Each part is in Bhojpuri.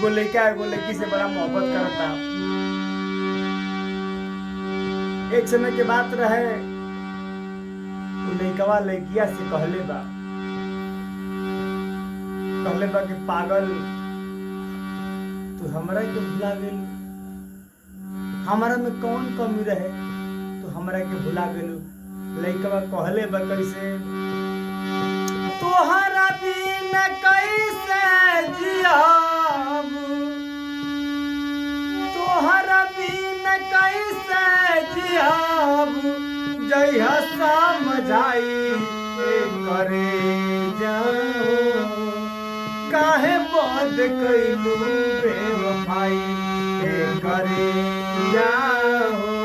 एगो लड़की से बड़ा मोहब्बत करता। एक समय के बात रहे, वो लड़कवा लड़किया से कहले बा कि पागल तू हमरा के भुला गेल, हमरा में कौन कमी रहे तू हमरा के भुला गेलू। लड़कवा कहले बा कैसे, तोहरा बिना कैसे जियाब, तोहरा बिना कैसे जियाब, जइहा समझाई करे जाओ, काहे बद कैलू बेवफाई करे जाओ,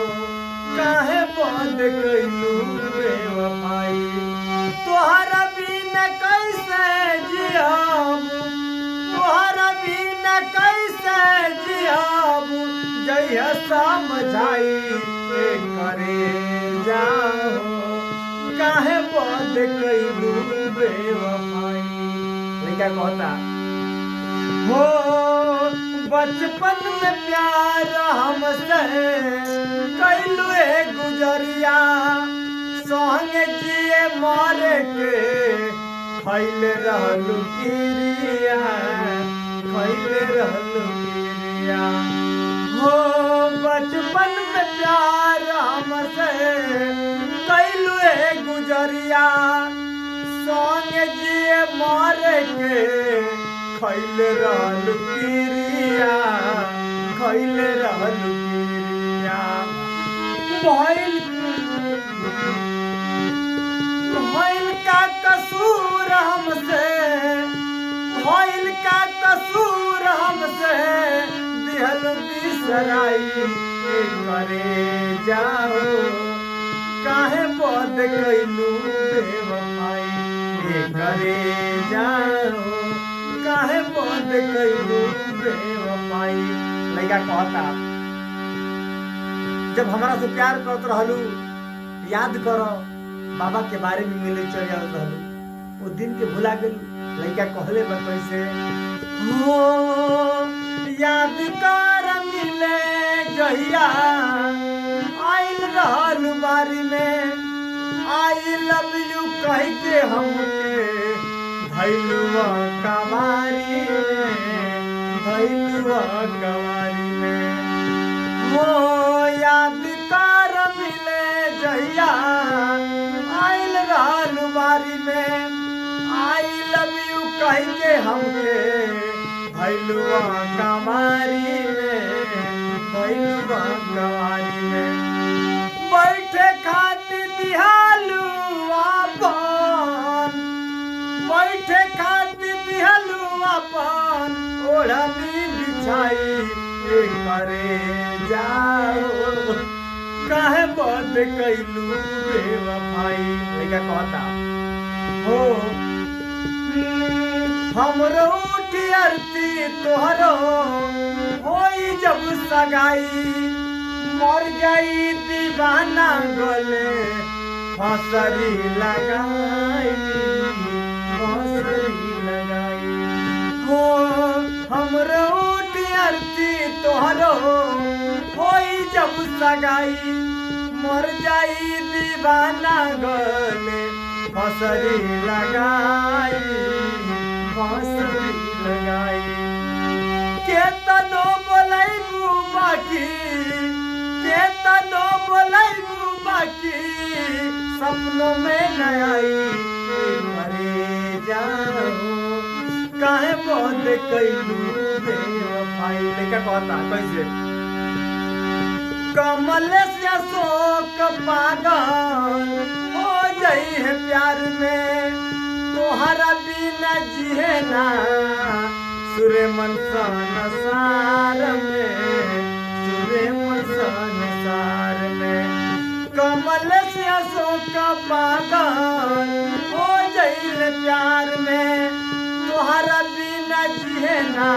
काहे बद कैलू बेवफाई। तोहरा बिना कैसे जियाब, तोहरा बिना कैसे जियाब, जइहा समझाई करे जाओ, काहे बद कैलू बेवफाई। क्या कहता हो, बचपन में प्यार हमसे कैलू गुजरिया, संग जिए मारे के खैल रहलू किरिया, खैल रहलू किरिया। हो बचपन में प्यार हमसे कैलू गुजरिया, संग जिए मारे के खैल रहलू किरिया, खैल रहलू किरिया। भइल का कसूर हमसे, भइल का कसूर हमसे, दिहल बिसराई करे जाओ, काहे बद कैलू बेवफाई करे जाओ, काहे बद कैलू बेवफाई। लड़का कहता, जब हमारा से प्यार करत रहलू, याद करो बाबा के बारे में मिले चल जात रहलू, वो दिन के भुला गेलू। लड़का कहले बा कैसे, हो याद कर मिले जहिया आइल रहलू बारी में, आई लव यू कह के हमके धैलुआ कवारी में, धैलुआ कवारी में। हो याद कर मिले जहिया आइल रहलू बारी में, आई लव यू कह के हमके धैलुआ कवारी में, धैलुआ कवारी में। बैठे खातिर दिहालू अपन, बैठे खातिर दिहालू अपन, ओढ़नी बिछाई करे जाओ, काहे बद कैलू बेवफाई। लड़का कहता हो, हमरो उठी आरती तोहरो होई जब सगाई, मर जाई दीवाना गले फसरी लगाई, फसरी लगाई। हो हमरो उठी आरती तोहरो होई जब सगाई, मर जाई दीवाना गले फसरी लगाई, फसरी लगाई। केतनो बोलैबू बाकी, केतनो बोलैबू बाकी, सपनों में न आई मरे जाओ, काहे बद कैलू बेवफाई। लड़का कहता कैसे, कमल से शोक पागल हो जाई है प्यार में, तोहरा बिना जिए ना सुरे मन संसार में, सुरे मन संसार में। कमल से शोक पागल हो जाई है प्यार में, तोहरा बिना जिए ना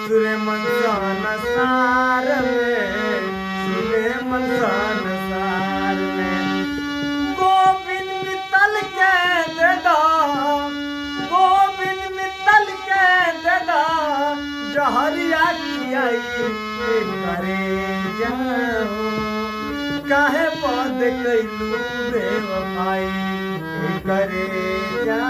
सुरे मन संसार में, सुरे मन संसार में। गोविंद मित्तल के दे दो, गोविंद मित्तल के दे दो, जहरिया खियाई करे जाओ काहे पद कैलू बेवफाई करे जा